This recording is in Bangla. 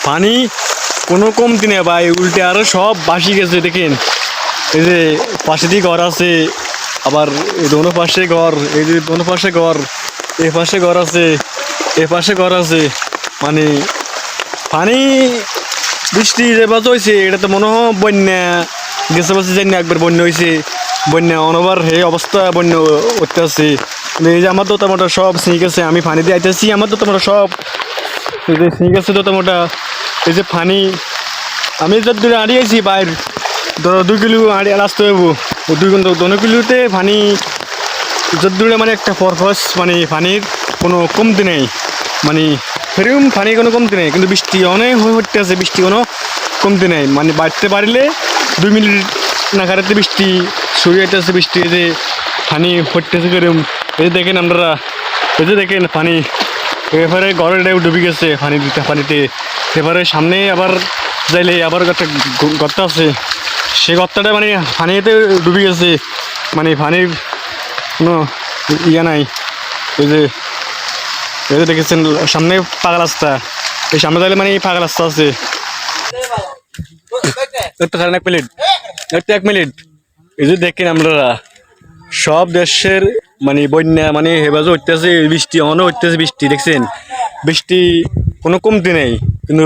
পানি কোনো কমতি নেই ভাই, উল্টে আরো সব বাসি গেছে দেখেন। এই যে পাশে দিয়ে ঘর আছে, আবার দোনো পাশে ঘর, এই যে দোনো পাশে ঘর, এ পাশে ঘর আছে, এ পাশে ঘর আছে। মানে পানি বৃষ্টি যে বাজ হয়েছে এটা তো মনে হয় বন্যা গেছে বছর জানি না, একবার বন্যা হয়েছে, বন্যা অনবার হে অবস্থা বন্যা করতে আছে। এই যে আমার দোতা মোটা সব সিঁক আছে, আমি পানি দিয়ে আইতেছি, আমার দোতা মোটা সব এই যে সিঁক আছে দোতা মোটা। এই যে পানি আমি যত দূরে আড়িয়েছি বাইর 2 কিলো আড়ি রাস্তা হইব, 2 কিলোতে পানি যত দূরে মানে একটা পরপস, মানে পানির কোনো কমতি নেই, মানে সেরকম পানি কোনো কমতি নেই। কিন্তু বৃষ্টি অনেক হতে আছে, বৃষ্টি কোনো কমতি নেই, মানে বাড়তে পারলে 2 মিনিট নাগাড়াতে বৃষ্টি শুরু হইতেছে। বৃষ্টি এই যে পানি হতেছে কিরম, এই যে দেখেন আপনারা, এই যে দেখেন পানি এবারে ঘরের ডুবে গেছে পানিতে। এবারে সামনে আবার যাইলে আবার একটা গর্ত আছে, সেই গর্তটা মানে পানিতে ডুবে গেছে, মানে পানির কোনো ইয়া নাই। এই যে দেখেছেন সামনে পাকা রাস্তা, এই সামনে যাইলে মানে পাকা রাস্তা আছে। এক মিনিট, 1 মিনিট। এই যে দেখেন আপনারা সব দেশের মানে বন্যা, মানে হেবাজ হইতেছে, বৃষ্টি অন হইতেছে, বৃষ্টি দেখছেন, বৃষ্টি কোনো কমতি নেই। কিন্তু